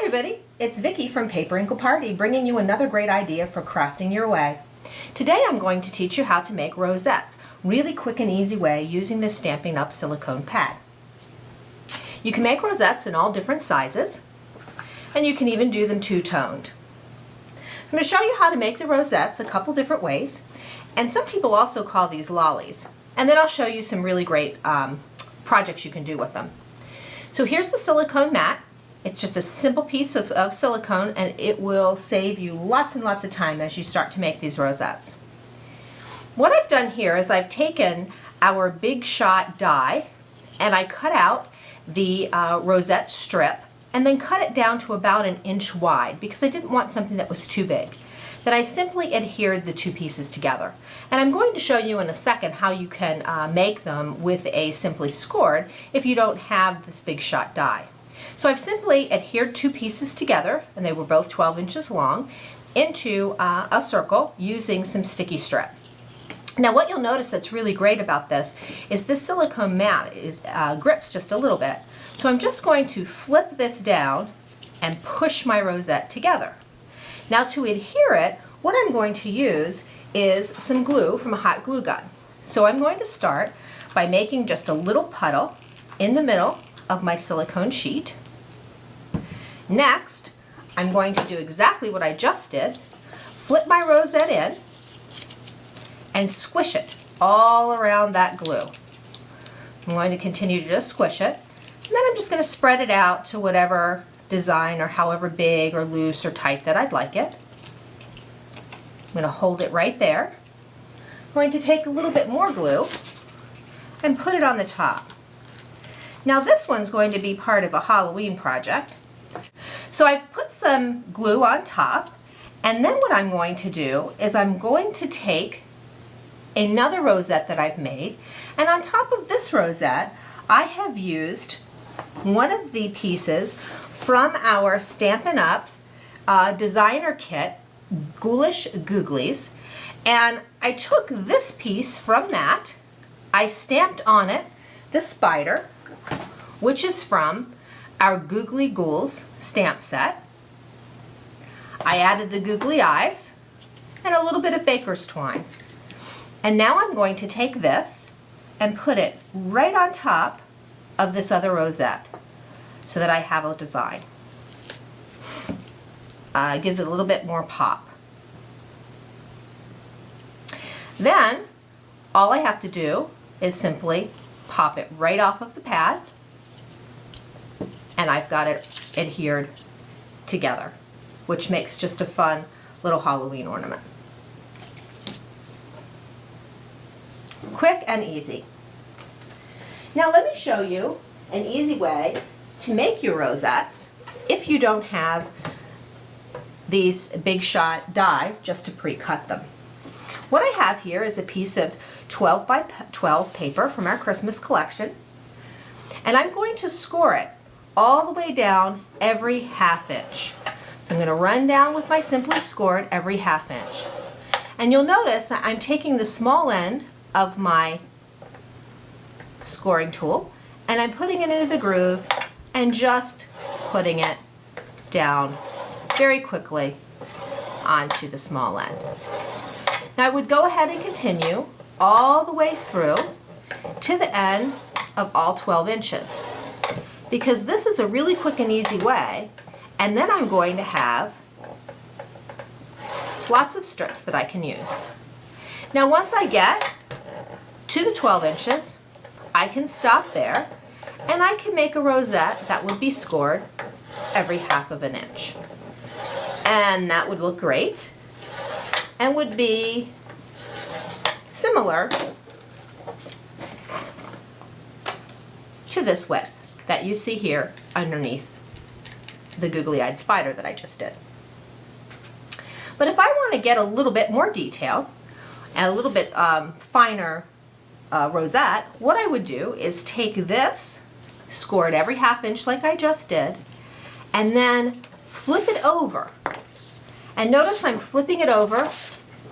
everybody, it's Vicki from Paperinkle Party bringing you another great idea for crafting your way. Today I'm going to teach you how to make rosettes, really quick and easy way using this Stampin' Up! Silicone pad. You can make rosettes in all different sizes, and you can even do them two-toned. I'm going to show you how to make the rosettes a couple different ways, and some people also call these lollies. And then I'll show you some really great projects you can do with them. So here's the silicone mat. It's just a simple piece of silicone, and it will save you lots and lots of time as you start to make these rosettes. What I've done here is I've taken our Big Shot die and I cut out the rosette strip and then cut it down to about 1 inch wide because I didn't want something that was too big. Then I simply adhered the two pieces together. And I'm going to show you in a second how you can make them with a simply scored if you don't have this Big Shot die. So I've simply adhered two pieces together, and they were both 12 inches long, into a circle using some sticky strip. Now what you'll notice that's really great about this is this silicone mat grips just a little bit. So I'm just going to flip this down and push my rosette together. Now to adhere it, what I'm going to use is some glue from a hot glue gun. So I'm going to start by making just a little puddle in the middle of my silicone sheet. Next, I'm going to do exactly what I just did, flip my rosette in and squish it all around that glue. I'm going to continue to just squish it, and then I'm just going to spread it out to whatever design or however big or loose or tight that I'd like it. I'm going to hold it right there. I'm going to take a little bit more glue and put it on the top. Now this one's going to be part of a Halloween project. So I've put some glue on top, and then what I'm going to do is I'm going to take another rosette that I've made, and on top of this rosette I have used one of the pieces from our Stampin' Up's designer kit, Ghoulish Googlies, and I took this piece from that, I stamped on it the spider, which is from our Googly Ghouls stamp set. I added the googly eyes and a little bit of baker's twine. And now I'm going to take this and put it right on top of this other rosette so that I have a design. It gives it a little bit more pop. Then all I have to do is simply pop it right off of the pad, and I've got it adhered together, which makes just a fun little Halloween ornament. Quick and easy. Now let me show you an easy way to make your rosettes if you don't have these Big Shot die just to pre-cut them. What I have here is a piece of 12 by 12 paper from our Christmas collection, and I'm going to score it all the way down every 1/2 inch. So I'm going to run down with my simply scored every 1/2 inch. And you'll notice I'm taking the small end of my scoring tool and I'm putting it into the groove and just putting it down very quickly onto the small end. Now I would go ahead and continue all the way through to the end of all 12 inches. Because this is a really quick and easy way, and then I'm going to have lots of strips that I can use. Now once I get to the 12 inches, I can stop there and I can make a rosette that would be scored every 1/2 inch. And that would look great and would be similar to this width that you see here underneath the googly-eyed spider that I just did. But if I want to get a little bit more detail and a little bit finer rosette, what I would do is take this, score it every 1/2 inch like I just did, and then flip it over. And notice I'm flipping it over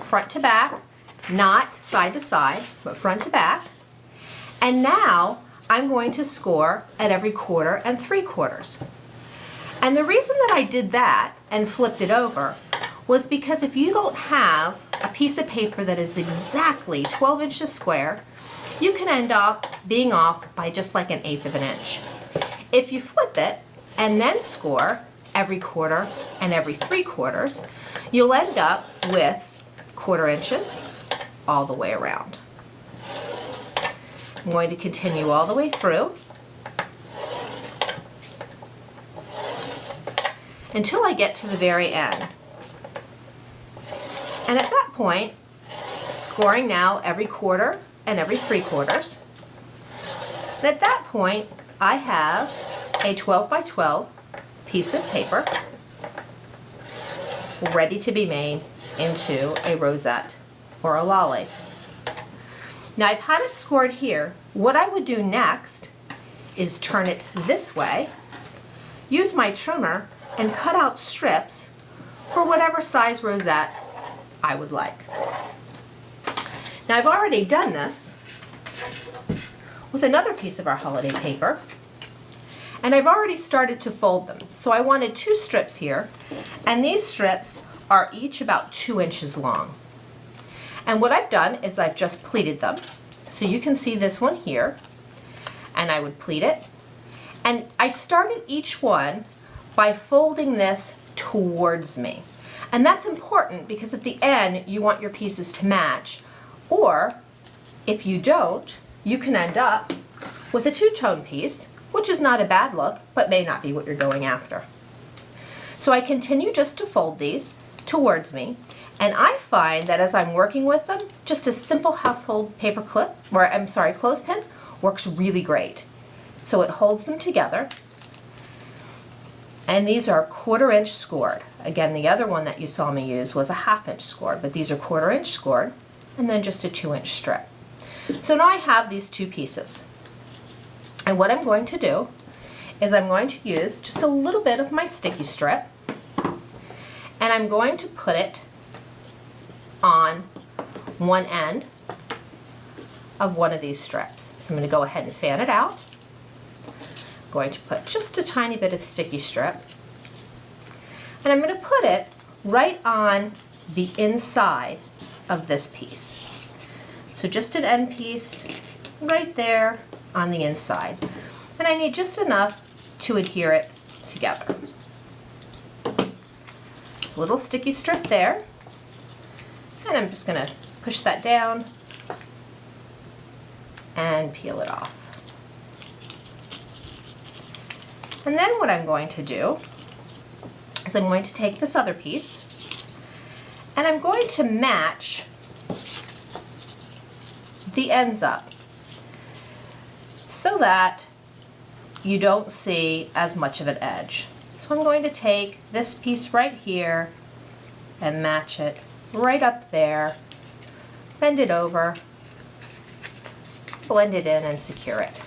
front to back, not side to side, but front to back. And now I'm going to score at every 1/4 and 3/4. And the reason that I did that and flipped it over was because if you don't have a piece of paper that is exactly 12 inches square, you can end up being off by just like 1/8 of an inch. If you flip it and then score every quarter and every 3/4, you'll end up with 1/4 inches all the way around. I'm going to continue all the way through until I get to the very end. And at that point, scoring now every quarter and every 3/4. And at that point, I have a 12 by 12 piece of paper ready to be made into a rosette or a lolly. Now I've had it scored here. What I would do next is turn it this way, use my trimmer, and cut out strips for whatever size rosette I would like. Now I've already done this with another piece of our holiday paper, and I've already started to fold them. So I wanted 2 strips here, and these strips are each about 2 inches long. And what I've done is I've just pleated them. So you can see this one here, and I would pleat it. And I started each one by folding this towards me. And that's important because at the end you want your pieces to match. Or if you don't, you can end up with a 2-tone piece, which is not a bad look, but may not be what you're going after. So I continue just to fold these towards me, and I find that as I'm working with them, just a simple household paper clip, or I'm sorry, clothespin, works really great. So it holds them together, and these are 1/4 inch scored. Again, the other one that you saw me use was a 1/2 inch scored, but these are 1/4 inch scored, and then just a 2-inch strip. So now I have these 2 pieces. And what I'm going to do is I'm going to use just a little bit of my sticky strip, and I'm going to put it on one end of one of these strips. So I'm going to go ahead and fan it out. I'm going to put just a tiny bit of sticky strip, and I'm going to put it right on the inside of this piece. So just an end piece right there on the inside. And I need just enough to adhere it together. A little sticky strip there. And I'm just going to push that down and peel it off. And then what I'm going to do is I'm going to take this other piece and I'm going to match the ends up so that you don't see as much of an edge. So I'm going to take this piece right here and match it right up there, bend it over, blend it in, and secure it.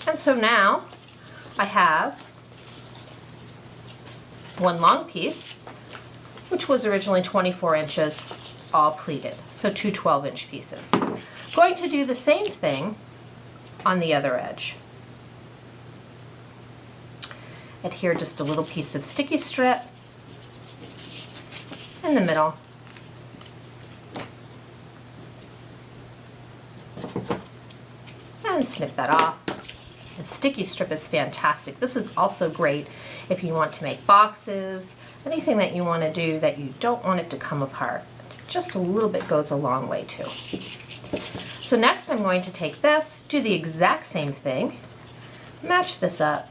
And so now I have one long piece, which was originally 24 inches, all pleated. So 2 12-inch pieces. Going to do the same thing on the other edge. Adhere just a little piece of sticky strip in the middle. And snip that off. The sticky strip is fantastic. This is also great if you want to make boxes, anything that you want to do that you don't want it to come apart. Just a little bit goes a long way too. So next I'm going to take this, do the exact same thing, match this up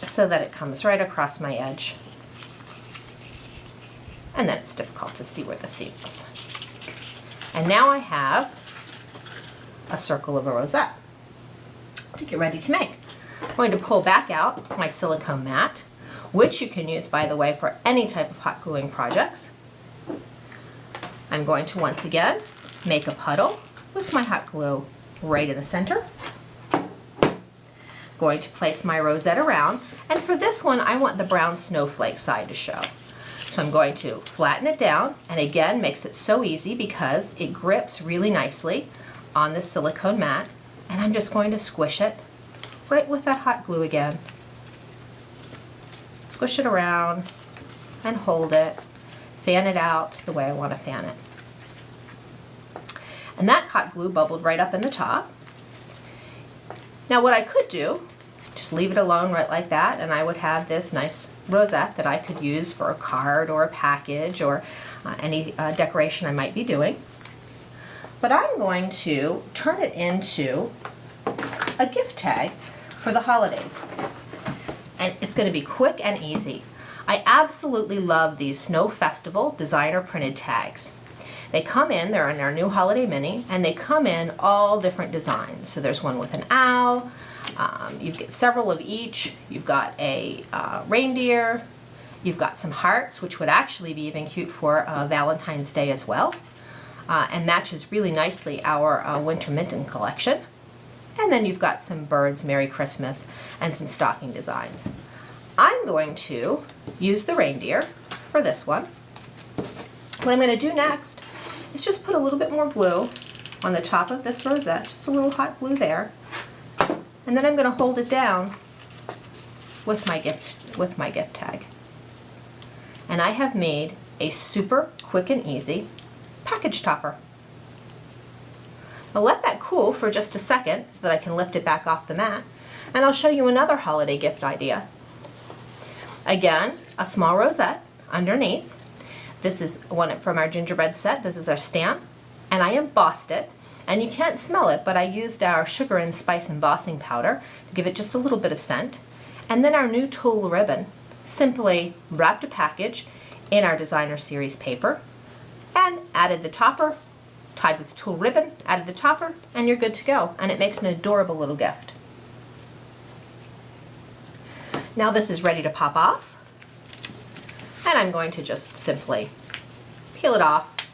so that it comes right across my edge. And then it's difficult to see where the seam is. And now I have a circle of a rosette to get ready to make. I'm going to pull back out my silicone mat, which you can use, by the way, for any type of hot gluing projects. I'm going to once again make a puddle with my hot glue right in the center. Going to place my rosette around, and for this one I want the brown snowflake side to show. So I'm going to flatten it down, and again makes it so easy because it grips really nicely on the silicone mat, and I'm just going to squish it right with that hot glue again. Squish it around and hold it. Fan it out the way I want to fan it. And that hot glue bubbled right up in the top. Now what I could do, just leave it alone right like that, and I would have this nice rosette that I could use for a card or a package or any decoration I might be doing. But I'm going to turn it into a gift tag for the holidays. And it's going to be quick and easy. I absolutely love these Snow Festival designer printed tags. They come in, they're in our new holiday mini, and they come in all different designs. So there's one with an owl, you've got several of each, you've got a reindeer, you've got some hearts, which would actually be even cute for Valentine's Day as well, and matches really nicely our Winter Mitten collection. And then you've got some birds, Merry Christmas, and some stocking designs. I'm going to use the reindeer for this one. What I'm going to do next is just put a little bit more glue on the top of this rosette, just a little hot glue there, and then I'm going to hold it down with my gift tag. And I have made a super quick and easy package topper. I'll let that cool for just a second so that I can lift it back off the mat, and I'll show you another holiday gift idea. Again, a small rosette underneath. This is one from our gingerbread set. This is our stamp, and I embossed it, and you can't smell it, but I used our sugar and spice embossing powder to give it just a little bit of scent. And then our new tulle ribbon. Simply wrapped a package in our designer series paper and added the topper, tied with tulle ribbon, added the topper, and you're good to go. And it makes an adorable little gift. Now this is ready to pop off, and I'm going to just simply peel it off,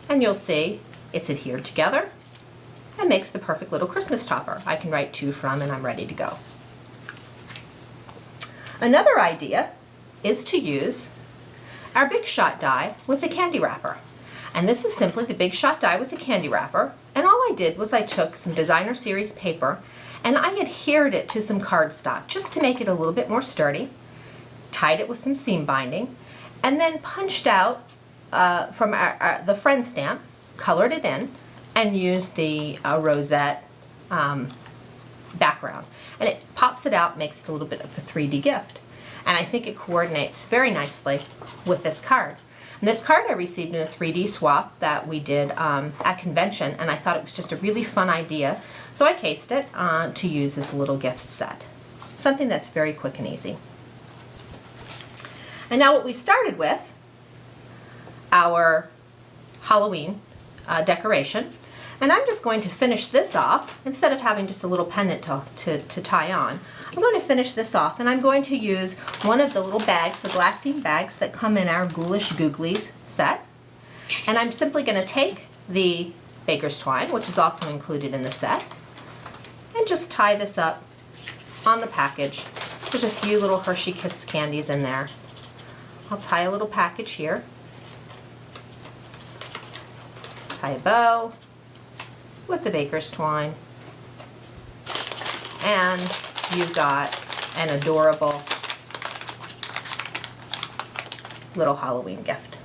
and you'll see it's adhered together and makes the perfect little Christmas topper. I can write to, from, and I'm ready to go. Another idea is to use our Big Shot die with the candy wrapper. And this is simply the Big Shot die with the candy wrapper, and all I did was I took some designer series paper and I adhered it to some cardstock just to make it a little bit more sturdy, tied it with some seam binding, and then punched out from the friend stamp, colored it in, and used the rosette background. And it pops it out, makes it a little bit of a 3D gift. And I think it coordinates very nicely with this card. And this card I received in a 3D swap that we did at convention, and I thought it was just a really fun idea. So I cased it to use as a little gift set. Something that's very quick and easy. And now what we started with, our Halloween decoration. And I'm just going to finish this off, instead of having just a little pendant to tie on. I'm going to finish this off, and I'm going to use one of the little bags, the glassine bags that come in our Ghoulish Googlies set. And I'm simply going to take the baker's twine, which is also included in the set, and just tie this up on the package. There's a few little Hershey Kiss candies in there. I'll tie a little package here, tie a bow with the baker's twine, and you've got an adorable little Halloween gift.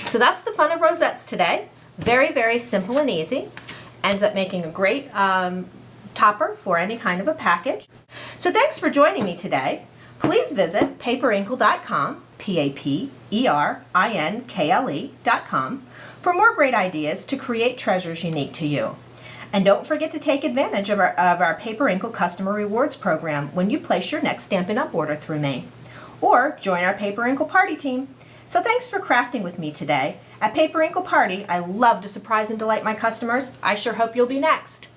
So that's the fun of rosettes today. Very, very simple and easy. Ends up making a great topper for any kind of a package. So thanks for joining me today. Please visit paperinkle.com, paperinkle.com, for more great ideas to create treasures unique to you. And don't forget to take advantage of our Paperinkle Customer Rewards program when you place your next Stampin' Up! Order through me. Or join our Paperinkle Party team. So thanks for crafting with me today. At Paperinkle Party, I love to surprise and delight my customers. I sure hope you'll be next.